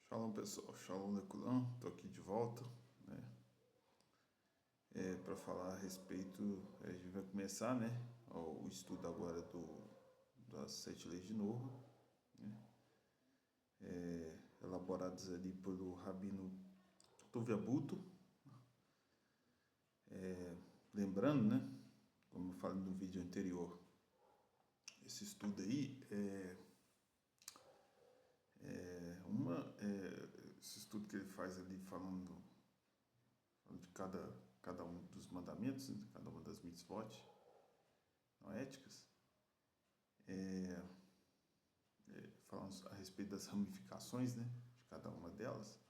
Shalom pessoal, Shalom Lekulam, estou aqui de volta, né? Para falar a respeito, a gente vai começar, né, o estudo agora das 7 leis de Noah, né? Elaboradas ali pelo Rabino Tuvia Buto. Lembrando, né, como eu falei no vídeo anterior, esse estudo aí esse estudo que ele faz ali falando de cada um dos mandamentos, de cada uma das mitzvot não éticas, falando a respeito das ramificações, né, de cada uma delas,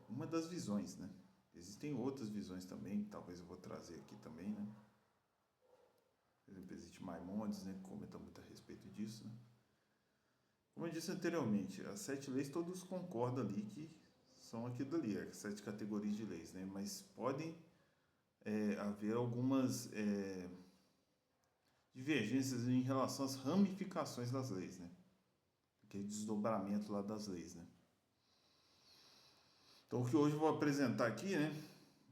uma das visões, né? Existem outras visões também, que talvez eu vou trazer aqui também, né? Por exemplo, existe Maimônides, né, que comenta muito a respeito disso, né? Como eu disse anteriormente, as 7 leis todos concordam ali que são aquilo ali, as 7 categorias de leis, né? Mas podem haver algumas divergências em relação às ramificações das leis, né? Aquele desdobramento lá das leis, né? Então, o que hoje eu vou apresentar aqui, né?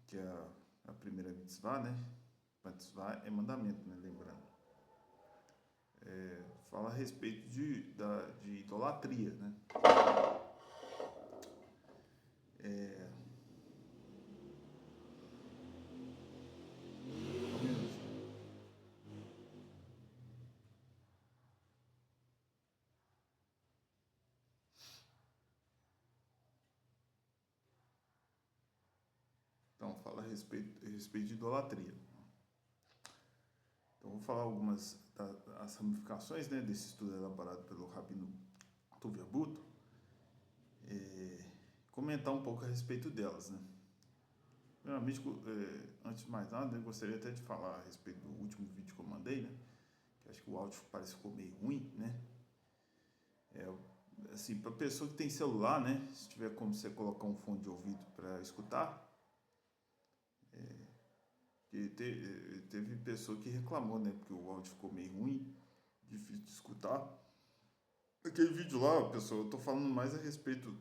Que é a primeira mitzvah, né? Mitzvah é mandamento, né? Lembrando. Fala a respeito de idolatria, né? Um minutinho. Então, fala a respeito de idolatria. Então, vou falar algumas das ramificações, né, desse estudo elaborado pelo Rabino Tuvia Buto, comentar um pouco a respeito delas, né. Primeiramente, antes de mais nada, eu gostaria até de falar a respeito do último vídeo que eu mandei, né, que acho que o áudio parece que ficou meio ruim, né. Assim, para pessoa que tem celular, né, se tiver como você colocar um fone de ouvido para escutar, que teve pessoa que reclamou, né, porque o áudio ficou meio ruim, difícil de escutar. Aquele vídeo lá, pessoal, eu tô falando mais a respeito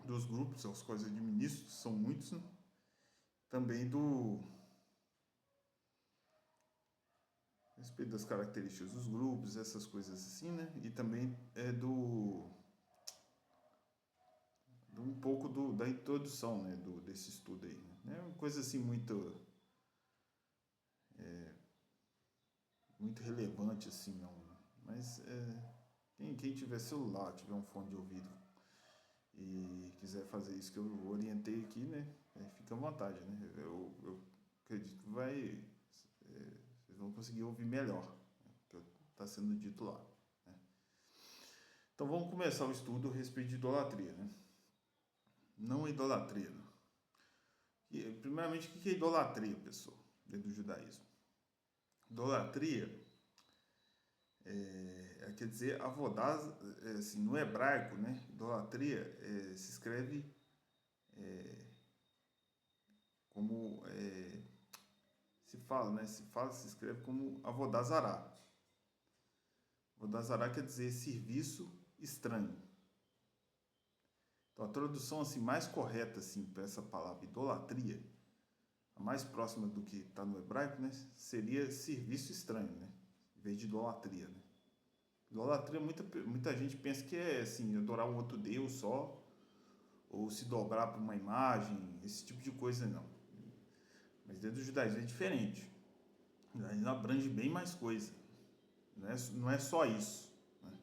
dos grupos, as coisas de ministros, são muitos, né? Também a respeito das características dos grupos, essas coisas assim, né? E também um pouco da introdução, né? Desse estudo aí, né? É uma coisa assim muito relevante, assim, não. Mas quem tiver celular, tiver um fone de ouvido e quiser fazer isso que eu orientei aqui, né? Fica à vontade, né? Eu acredito que vocês vão conseguir ouvir melhor, né, o que está sendo dito lá, né? Então vamos começar o estudo a respeito de idolatria, né? Não idolatria. Né? Primeiramente, o que é idolatria, pessoal, dentro do judaísmo? Idolatria quer dizer avodar, assim, no hebraico, né? Idolatria se escreve como se escreve como avodazará. Avodazará quer dizer serviço estranho. Então a tradução assim mais correta assim para essa palavra idolatria, a mais próxima do que está no hebraico, né, seria serviço estranho, né, em vez de idolatria, né? Idolatria, muita gente pensa que é assim, adorar um outro Deus só, ou se dobrar para uma imagem, esse tipo de coisa não. Mas dentro do judaísmo é diferente. O judaísmo abrange bem mais coisa. Não é só isso. Né?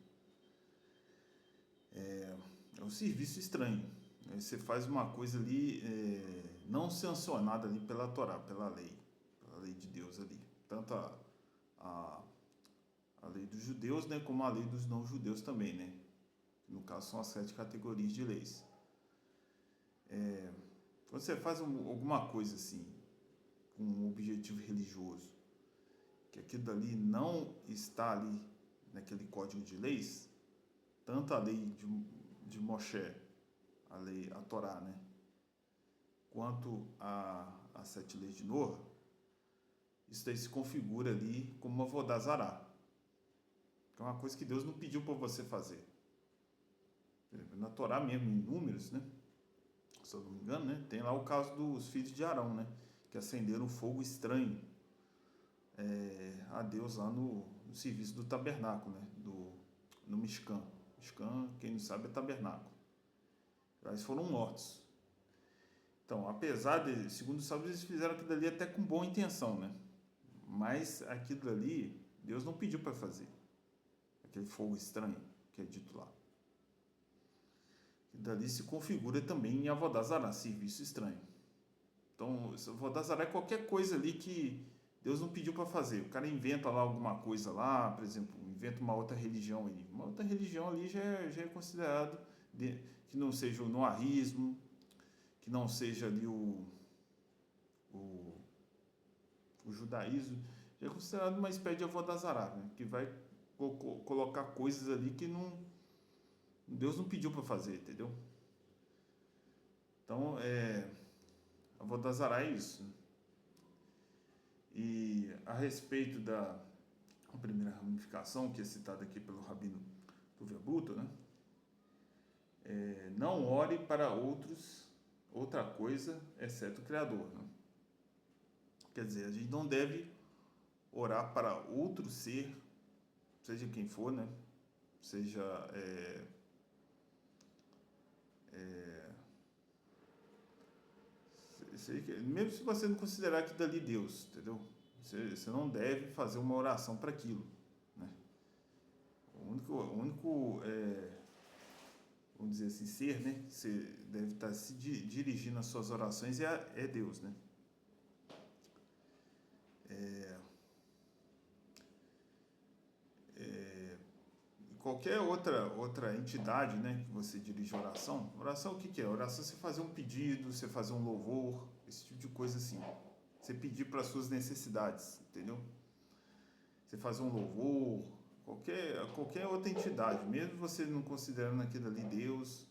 É um serviço estranho. Você faz uma coisa ali não sancionada ali pela Torá, pela lei de Deus ali. Tanto a, a lei dos judeus, né, como a lei dos não-judeus também, né? No caso são as 7 categorias de leis. Quando você faz alguma coisa assim, com um objetivo religioso, que aquilo dali não está ali naquele código de leis, tanto a lei de Moshe, a Torá, né? Quanto as 7 leis de Noah, isso daí se configura ali como uma vodazará, que é uma coisa que Deus não pediu para você fazer. Na Torá mesmo, em Números, né? Se eu não me engano, né? Tem lá o caso dos filhos de Arão, né? Que acenderam um fogo estranho a Deus lá no serviço do tabernáculo, né? No Mishkan. Mishkan, quem não sabe, é tabernáculo. Eles foram mortos. Então, apesar de, segundo os sábios, eles fizeram aquilo ali até com boa intenção, né? Mas aquilo ali, Deus não pediu para fazer. Aquele fogo estranho que é dito lá. E dali se configura também em Avodazará, serviço estranho. Então, Avodazará é qualquer coisa ali que Deus não pediu para fazer. O cara inventa lá alguma coisa lá, por exemplo, inventa uma outra religião ali. Uma outra religião ali já é considerado que não seja o noaísmo, que não seja ali o judaísmo, já é considerado uma espécie de Avodazará, né? Que vai colocar coisas ali que Deus não pediu para fazer, entendeu? Então, Avodazará é isso. E a respeito da primeira ramificação, que é citada aqui pelo Rabino Tuvia Buto, né? Não ore para outra coisa, exceto o Criador. Né? Quer dizer, a gente não deve orar para outro ser, seja quem for, né? Seja mesmo se você não considerar que dali Deus, entendeu? Você não deve fazer uma oração para aquilo, né? O único vamos dizer assim, ser, né? Você deve estar se dirigindo às suas orações é Deus, né? Qualquer outra entidade, né, que você dirige oração, o que é? Oração é você fazer um pedido, você fazer um louvor, esse tipo de coisa assim. Você pedir para as suas necessidades, entendeu? Você fazer um louvor, qualquer outra entidade, mesmo você não considerando aquilo ali Deus,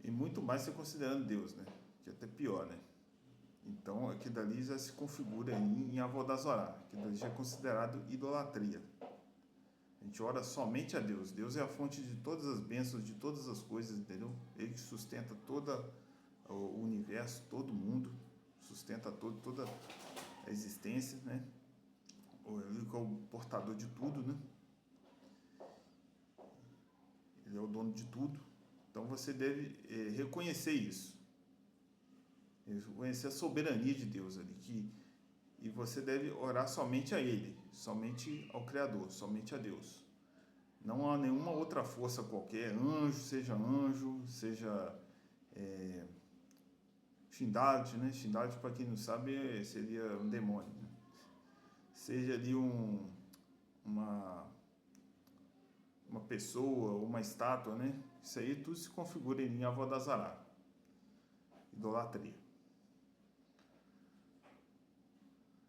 e muito mais você considerando Deus, né? Que é até pior, né? Então aquilo dali já se configura em Avodazorá, aquilo dali já é considerado idolatria. A gente ora somente a Deus. Deus é a fonte de todas as bênçãos, de todas as coisas, entendeu? Ele que sustenta todo o universo, todo mundo, sustenta toda a existência, né? Ele que é o portador de tudo, né? Ele é o dono de tudo. Então você deve reconhecer isso. Reconhecer a soberania de Deus ali. E você deve orar somente a Ele, somente ao Criador, somente a Deus. Não há nenhuma outra força qualquer, anjo, seja Shindad, né? Shindad, para quem não sabe, seria um demônio. Né? Seja ali uma pessoa, uma estátua, né? Isso aí tudo se configura em Avodazará, idolatria.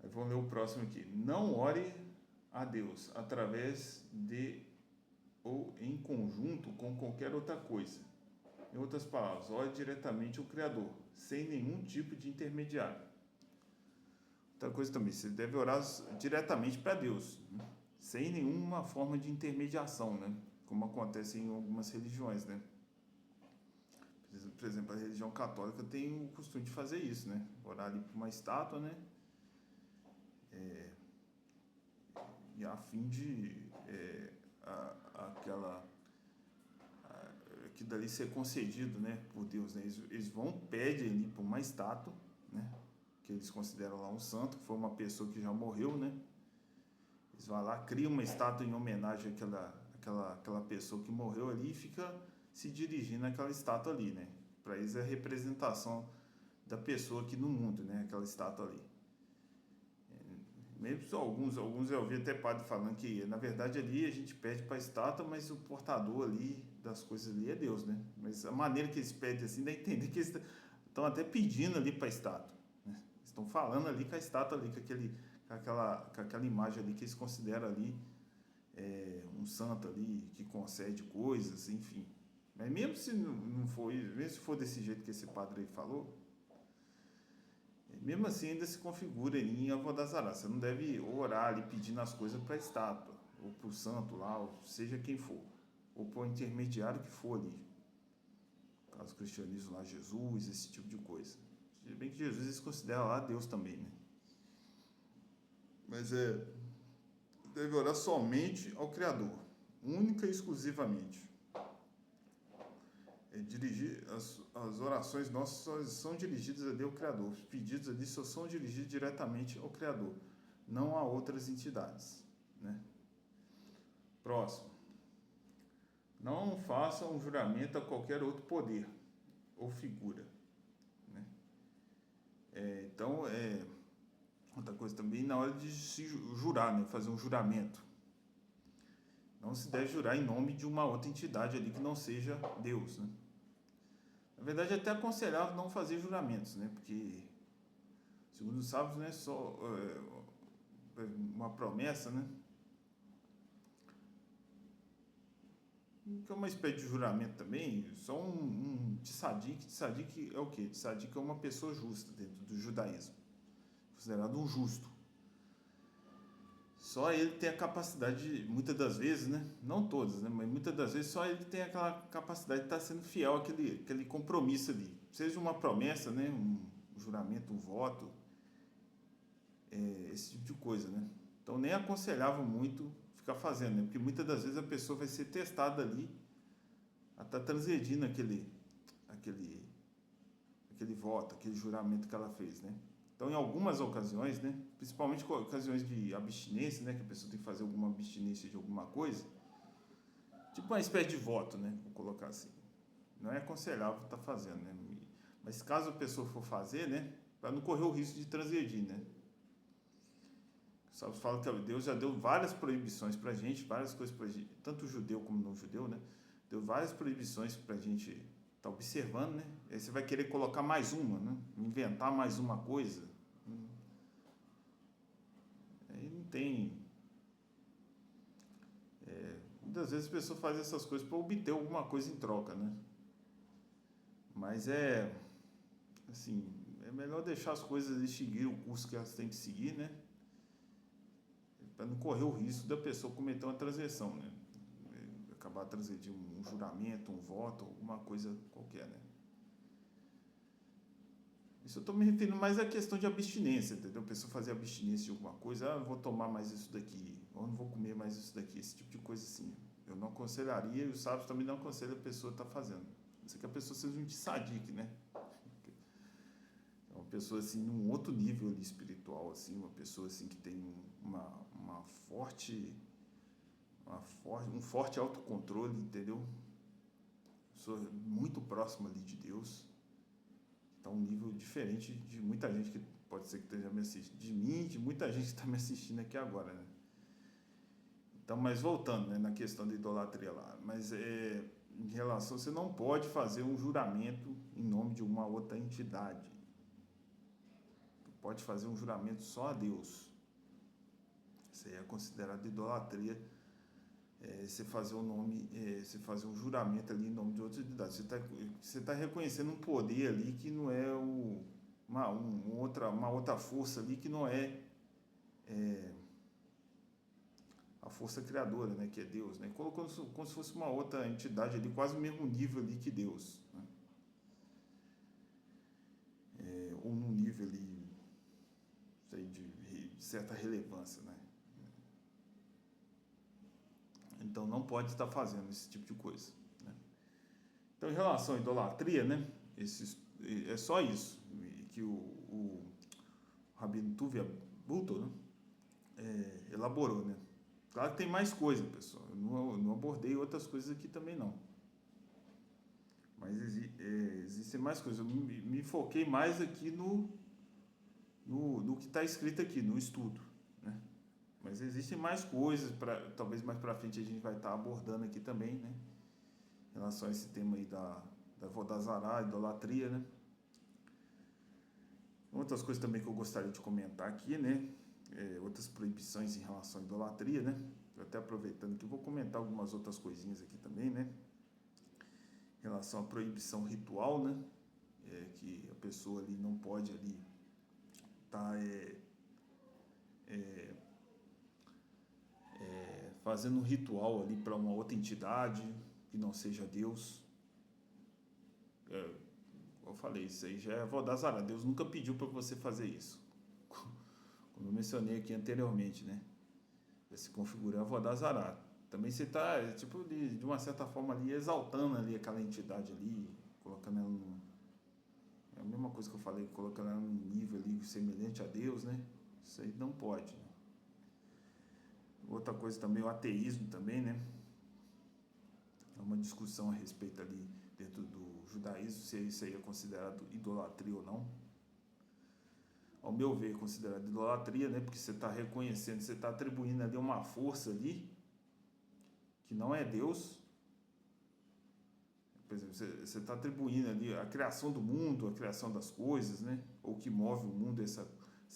Aí vamos ler o próximo aqui. Não ore a Deus através de ou em conjunto com qualquer outra coisa. Em outras palavras, ore diretamente ao Criador, sem nenhum tipo de intermediário. Outra coisa também, você deve orar diretamente para Deus, né? Sem nenhuma forma de intermediação, né? Como acontece em algumas religiões, né? Por exemplo, a religião católica tem o costume de fazer isso, né? Orar ali para uma estátua, né? E a fim de que dali ser concedido, né, por Deus, né? Eles vão, pedem ali por uma estátua, né, que eles consideram lá um santo, que foi uma pessoa que já morreu, né? Eles vão lá, criam uma estátua em homenagem àquela pessoa que morreu ali e fica se dirigindo àquela estátua ali, né? Para eles é a representação da pessoa aqui no mundo, né? Aquela estátua ali. Mesmo só alguns eu ouvi até padre falando que na verdade ali a gente pede para a estátua, mas o portador ali das coisas ali é Deus, né? Mas a maneira que eles pedem assim, dá a entender que eles estão até pedindo ali para a estátua, né? Estão falando ali com a estátua ali, com aquela imagem ali que eles consideram ali um santo ali que concede coisas, enfim. Mas mesmo se não for, mesmo se for desse jeito que esse padre aí falou, mesmo assim ainda se configura em Avodazará. Você não deve orar ali pedindo as coisas para a estátua, ou para o santo lá, ou seja quem for. ou por intermediário que for ali. Caso o cristianismo lá, Jesus, esse tipo de coisa. Se bem que Jesus eles consideram lá Deus também, né? Mas deve orar somente ao Criador, única e exclusivamente. Dirigir as orações nossas são dirigidas ali ao Criador. Os pedidos ali só são dirigidos diretamente ao Criador, não a outras entidades, né? Próximo. Não faça um juramento a qualquer outro poder ou figura, né? Então, outra coisa também, na hora de se jurar, né? Fazer um juramento. Não se deve jurar em nome de uma outra entidade ali que não seja Deus, né? Na verdade, é até aconselhável não fazer juramentos, né? Porque, segundo os sábios, né, só uma promessa, né? Que é uma espécie de juramento também, só um tzadik. Tzadik é o quê? Tzadik é uma pessoa justa dentro do judaísmo, considerado um justo. Só ele tem a capacidade, muitas das vezes, né? Não todas, né? Mas muitas das vezes só ele tem aquela capacidade de estar sendo fiel àquele compromisso ali. Seja uma promessa, né? Um juramento, um voto, esse tipo de coisa, né? Então nem aconselhava muito ficar fazendo, né? Porque muitas das vezes a pessoa vai ser testada ali a estar transgredindo aquele voto, aquele juramento que ela fez, né? Então, em algumas ocasiões, né, principalmente ocasiões de abstinência, né, que a pessoa tem que fazer alguma abstinência de alguma coisa, tipo uma espécie de voto, né, vou colocar assim. Não é aconselhável estar fazendo, né? Mas caso a pessoa for fazer, né, para não correr o risco de transgredir, né? Os sábios falam que Deus já deu várias proibições para a gente, várias coisas para a gente, tanto judeu como não judeu, né? Deu várias proibições para a gente estar observando, né? Aí você vai querer colocar mais uma, né? Inventar mais uma coisa. Aí não tem. Muitas vezes as pessoas fazem essas coisas para obter alguma coisa em troca, né? Mas assim, é melhor deixar as coisas seguir o curso que elas têm que seguir, né? Para não correr o risco da pessoa cometer uma transgressão, né? Acabar transgredindo um juramento, um voto, alguma coisa qualquer, né? Isso eu estou me referindo mais à questão de abstinência, entendeu? A pessoa fazer abstinência de alguma coisa, não vou tomar mais isso daqui, ou não vou comer mais isso daqui, esse tipo de coisa assim. Eu não aconselharia, e os sábios também não aconselham a pessoa estar fazendo. Isso que a pessoa seja um tzadik, né? É uma pessoa assim, num outro nível ali, espiritual, assim, uma pessoa assim que tem um forte autocontrole, entendeu? Pessoa muito próxima ali de Deus. Está um nível diferente de muita gente que pode ser que esteja me assistindo, de mim, de muita gente que está me assistindo aqui agora, né? Então, mas voltando, né, na questão da idolatria lá, mas em relação, você não pode fazer um juramento em nome de uma outra entidade. Tu pode fazer um juramento só a Deus. Isso aí é considerado idolatria. Você fazer você fazer um juramento ali em nome de outra entidade. Você tá reconhecendo um poder ali que não é uma outra força ali que não é a força criadora, né, que é Deus, né? Colocando como se fosse uma outra entidade ali, quase o mesmo nível ali que Deus, né? Ou num nível ali, sei, de certa relevância, né? Então não pode estar fazendo esse tipo de coisa, né? Então, em relação à idolatria, né, é só isso que o Rabino Tuvia Bulto, né, elaborou, né? Claro que tem mais coisa, pessoal. Eu não abordei outras coisas aqui também, não. Mas existem mais coisas. Eu me foquei mais aqui no que está escrito aqui, no estudo, né? Mas existem mais coisas, talvez mais para frente a gente vai estar abordando aqui também, né? Em relação a esse tema aí da Vodazará, idolatria, né? Outras coisas também que eu gostaria de comentar aqui, né? Outras proibições em relação à idolatria, né? Eu até aproveitando que vou comentar algumas outras coisinhas aqui também, né? Em relação à proibição ritual, né? Que a pessoa ali não pode ali fazendo um ritual ali para uma outra entidade que não seja Deus. Eu falei, isso aí já é Avodazara. Deus nunca pediu para você fazer isso. Como eu mencionei aqui anteriormente, né? Se configura Avodazara. Também você está, tipo, de uma certa forma ali, exaltando ali aquela entidade ali, colocando ela no... É a mesma coisa que eu falei, colocando ela num nível ali semelhante a Deus, né? Isso aí não pode. Né? Outra coisa também, o ateísmo também, né? É uma discussão a respeito ali dentro do judaísmo, se isso aí é considerado idolatria ou não. Ao meu ver, é considerado idolatria, né? Porque você está reconhecendo, você está atribuindo ali uma força ali que não é Deus. Por exemplo, você está atribuindo ali a criação do mundo, a criação das coisas, né? Ou que move o mundo, essa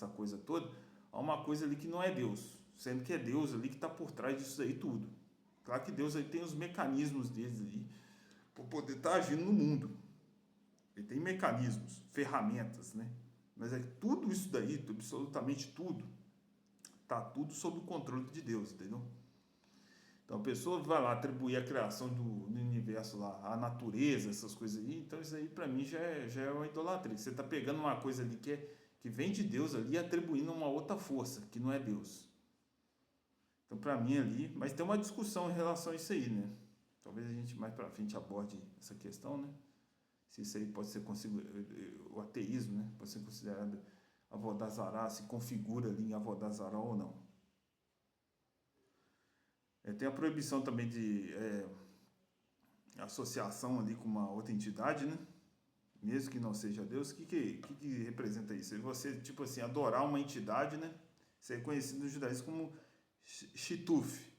coisa toda, a uma coisa ali que não é Deus, sendo que é Deus ali que está por trás disso aí tudo. Claro que Deus aí tem os mecanismos deles ali para poder estar agindo no mundo. Ele tem mecanismos, ferramentas, né? Mas é tudo isso daí, absolutamente tudo, está tudo sob o controle de Deus, entendeu? Então a pessoa vai lá atribuir a criação do universo lá, a natureza, essas coisas aí, então isso aí para mim já é uma idolatria. Você está pegando uma coisa ali que vem de Deus ali e atribuindo uma outra força, que não é Deus. Então para mim ali, mas tem uma discussão em relação a isso aí, né? Talvez a gente mais para frente aborde essa questão, né? Se isso aí pode ser o ateísmo, né? Pode ser considerado Avodazara, se configura ali em Avodazara ou não. Tem a proibição também de associação ali com uma outra entidade, né? Mesmo que não seja Deus. O que representa isso? Você, tipo assim, adorar uma entidade, né? Isso é conhecido no judaísmo como Shituf.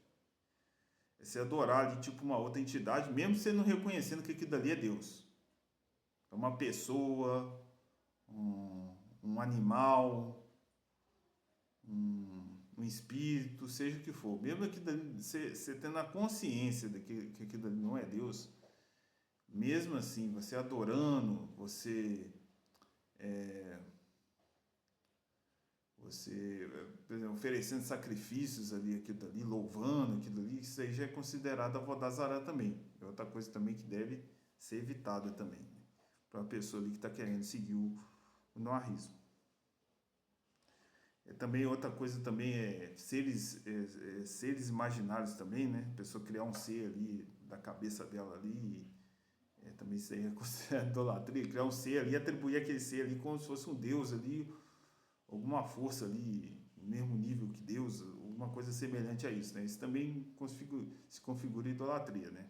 Você adorar ali, tipo, uma outra entidade, mesmo você não reconhecendo que aquilo dali é Deus. É uma pessoa, um animal, um espírito, seja o que for. Mesmo que você tendo a consciência de que aquilo dali não é Deus, mesmo assim, você adorando, você, por exemplo, oferecendo sacrifícios ali, aquilo dali, louvando aquilo ali, isso aí já é considerado Avodazara também. É outra coisa também que deve ser evitada também, né? Para a pessoa ali que está querendo seguir o noahismo. Também outra coisa também seres imaginários também, né? A pessoa criar um ser ali da cabeça dela ali, também isso aí é considerado idolatria, criar um ser ali, atribuir aquele ser ali como se fosse um Deus ali, alguma força ali, no mesmo nível que Deus, alguma coisa semelhante a isso, né? Isso também se configura idolatria, né?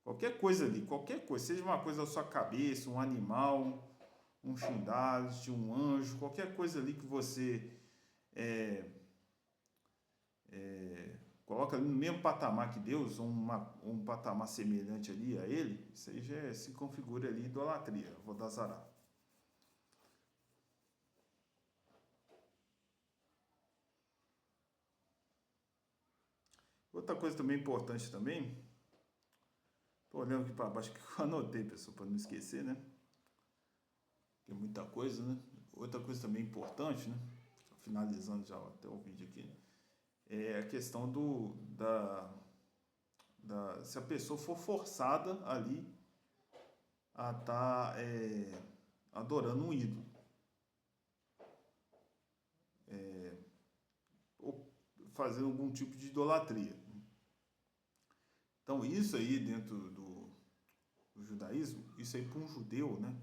Qualquer coisa ali, qualquer coisa, seja uma coisa da sua cabeça, um animal, um shindad, um anjo, qualquer coisa ali que você coloca ali no mesmo patamar que Deus, um patamar semelhante ali a ele, isso aí já se configura ali idolatria, Avodazara. Outra coisa também importante também, tô olhando aqui para baixo que eu anotei, pessoal, para não esquecer, né? Tem muita coisa, né? Outra coisa também importante, né? Finalizando já até o vídeo aqui, é a questão se a pessoa for forçada ali a estar adorando um ídolo, ou fazendo algum tipo de idolatria. Então isso aí dentro do judaísmo, isso aí para um judeu, né?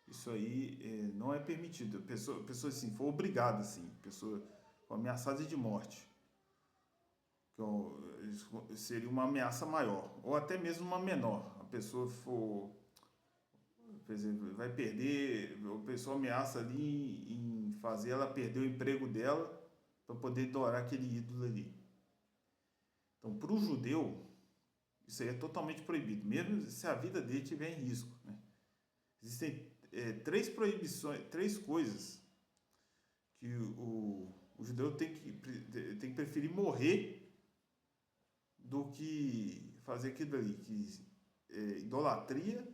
Isso aí não é permitido. A pessoa assim, for obrigada, assim, a pessoa for ameaçada de morte, que seria uma ameaça maior, ou até mesmo uma menor. A pessoa for, por exemplo, vai perder, a pessoa ameaça ali em fazer ela perder o emprego dela para poder adorar aquele ídolo ali. Então, para o judeu, isso aí é totalmente proibido, mesmo se a vida dele estiver em risco, né? Existem três proibições, três coisas que o judeu tem que preferir morrer do que fazer aquilo ali, que idolatria,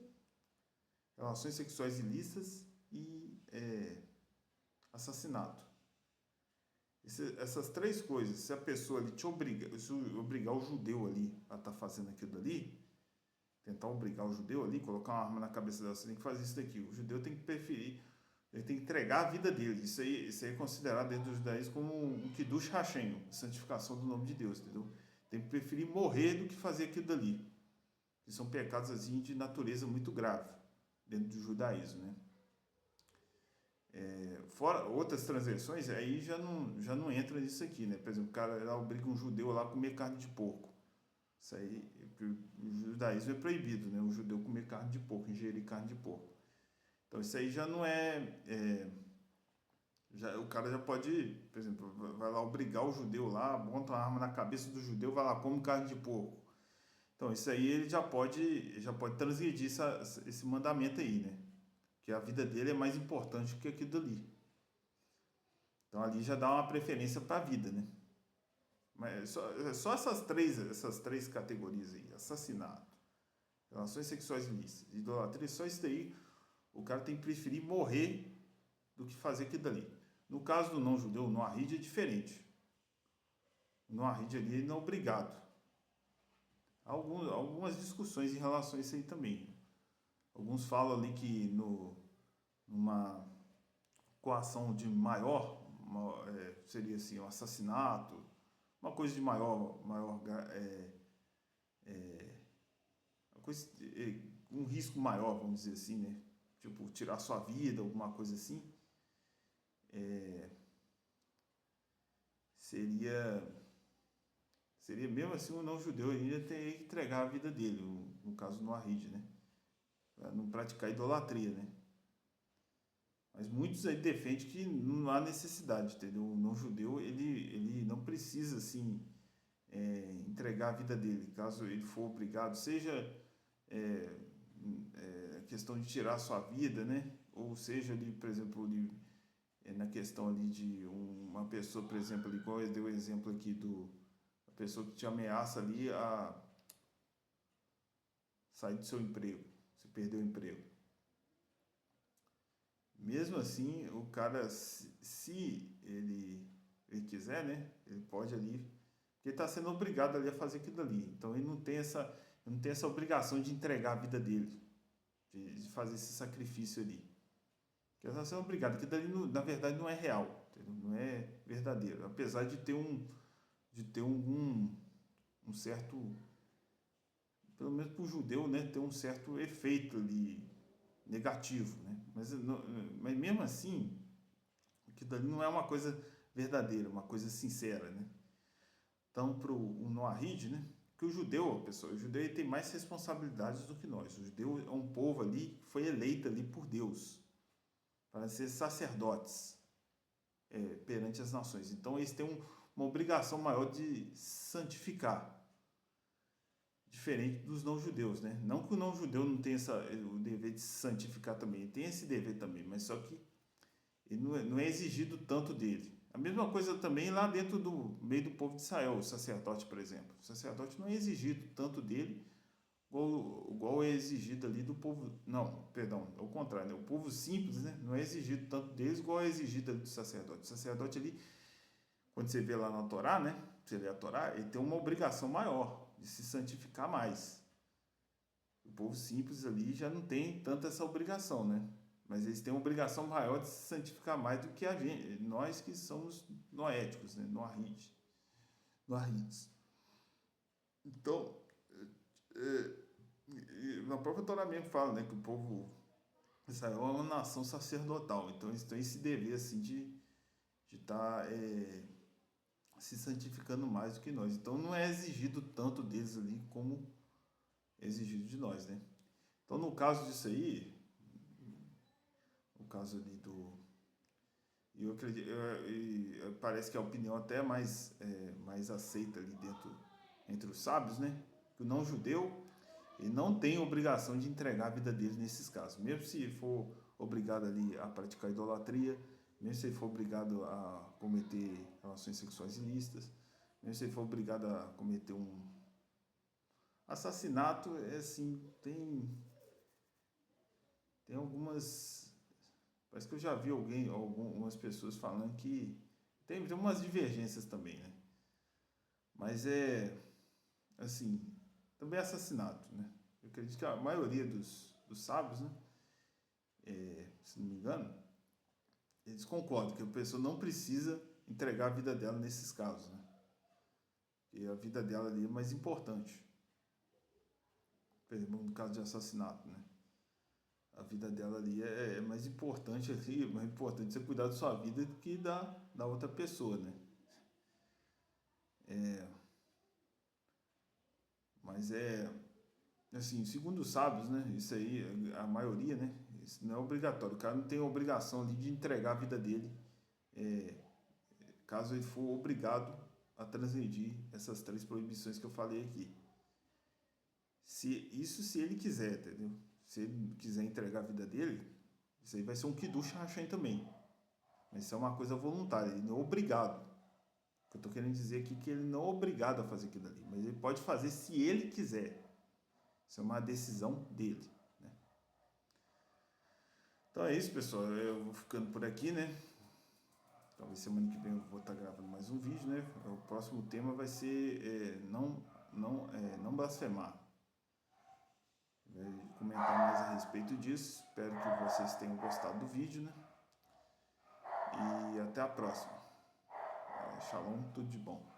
relações sexuais ilícitas e assassinato. Essas três coisas, se a pessoa ali te obriga, se obrigar o judeu ali a estar fazendo aquilo ali, tentar obrigar o judeu ali, colocar uma arma na cabeça dela, você tem que fazer isso daqui. O judeu tem que preferir, ele tem que entregar a vida dele. Isso aí é considerado dentro do judaísmo como um kiddush Hashem, santificação do nome de Deus, entendeu? Tem que preferir morrer do que fazer aquilo dali. Que são pecados assim de natureza muito grave dentro do judaísmo, né? Fora outras transgressões, aí já não entra nisso aqui, né? Por exemplo, o cara obriga um judeu lá a comer carne de porco. Isso aí, o judaísmo é proibido, né? O judeu comer carne de porco, ingerir carne de porco. Então isso aí já não já, o cara já pode, por exemplo, vai lá obrigar o judeu lá, monta uma arma na cabeça do judeu, vai lá, come carne de porco. Então isso aí ele já pode transgredir esse mandamento aí, né? Que a vida dele é mais importante que aquilo dali. Então ali já dá uma preferência para a vida, né? Mas só essas três categorias aí, assassinato, relações sexuais ilícitas, idolatria, só isso daí, o cara tem que preferir morrer do que fazer aquilo dali. No caso do não-judeu, o Noahide é diferente. O Noahide ali ele não é obrigado. Há algumas discussões em relação a isso aí também. Alguns falam ali que numa coação de maior, seria assim, um assassinato, uma coisa de maior uma coisa, um risco maior, vamos dizer assim, né? Tipo, tirar sua vida, alguma coisa assim, seria mesmo assim um não-judeu ainda ter que entregar a vida dele, no caso no Arrid, né? Para não praticar idolatria, né? Mas muitos aí defendem que não há necessidade, entendeu? O não-judeu, ele não precisa, assim, entregar a vida dele, caso ele for obrigado, seja questão de tirar a sua vida, né? Ou seja, ali, por exemplo, ali, na questão ali de uma pessoa, por exemplo, ali, igual eu dei o exemplo aqui a pessoa que te ameaça ali a sair do seu emprego, você perdeu o emprego. Mesmo assim, o cara, se ele quiser, né? Ele pode ali, porque ele está sendo obrigado ali a fazer aquilo ali. Então ele não tem essa obrigação de entregar a vida dele, de fazer esse sacrifício ali. Porque ele está sendo obrigado, porque dali na verdade não é real, entendeu? Não é verdadeiro. Apesar de ter um certo, pelo menos para o judeu, né, ter um certo efeito ali negativo, né? Mas mesmo assim, que dali não é uma coisa verdadeira, uma coisa sincera, né? Então, para o Noahide, né? Que o judeu, pessoal, o judeu ele tem mais responsabilidades do que nós. O judeu é um povo ali que foi eleito ali por Deus para ser sacerdotes perante as nações. Então, eles têm uma obrigação maior de santificar, diferente dos não-judeus, né? Não que o não-judeu não tenha o dever de santificar também, ele tem esse dever também, mas só que ele não é exigido tanto dele. A mesma coisa também lá dentro do meio do povo de Israel, o sacerdote, por exemplo. O sacerdote não é exigido tanto dele, igual é exigido ali do povo. Não, perdão, é o contrário, né? O povo simples, né? Não é exigido tanto deles, igual é exigido ali do sacerdote. O sacerdote ali, quando você vê lá na Torá, né? Você lê a Torá, ele tem uma obrigação maior de se santificar mais. O povo simples ali já não tem tanta essa obrigação, né? Mas eles têm uma obrigação maior de se santificar mais do que a gente, nós que somos noéticos, né? Noahides. Então, na própria Torá mesmo fala, né, que o povo Israel é uma nação sacerdotal. Então, eles têm esse dever assim de estar se santificando mais do que nós. Então, não é exigido tanto deles ali como é exigido de nós, né? Então, no caso disso aí, no caso ali eu acredito, parece que a opinião até mais aceita ali entre os sábios, né? Que o não-judeu ele não tem obrigação de entregar a vida dele nesses casos. Mesmo se for obrigado ali a praticar idolatria, mesmo se ele for obrigado a cometer relações sexuais ilícitas, mesmo se ele for obrigado a cometer um assassinato, assim, tem algumas. Parece que eu já vi algumas pessoas falando que Tem umas divergências também, né? Mas assim, também é assassinato, né? Eu acredito que a maioria dos sábios, né? Se não me engano, eles concordam que a pessoa não precisa entregar a vida dela nesses casos, né? E a vida dela ali é mais importante. Por exemplo, no caso de assassinato, né? A vida dela ali é mais importante ali, é mais importante você cuidar da sua vida do que da outra pessoa, né? Mas assim, segundo os sábios, né? Isso aí, a maioria, né? Isso não é obrigatório. O cara não tem a obrigação ali de entregar a vida dele, é, caso ele for obrigado a transgredir essas 3 proibições que eu falei aqui. Se ele quiser, entendeu? Se ele quiser entregar a vida dele, isso aí vai ser um Kiddush Hashem também. Mas isso é uma coisa voluntária, ele não é obrigado. O que eu estou querendo dizer aqui é que ele não é obrigado a fazer aquilo ali, mas ele pode fazer se ele quiser. Isso é uma decisão dele, né? Então é isso, pessoal. Eu vou ficando por aqui, né? Talvez semana que vem eu vou estar gravando mais um vídeo, né? O próximo tema vai ser não blasfemar. Vou comentar mais a respeito disso. Espero que vocês tenham gostado do vídeo, né? E até a próxima. Shalom, tudo de bom.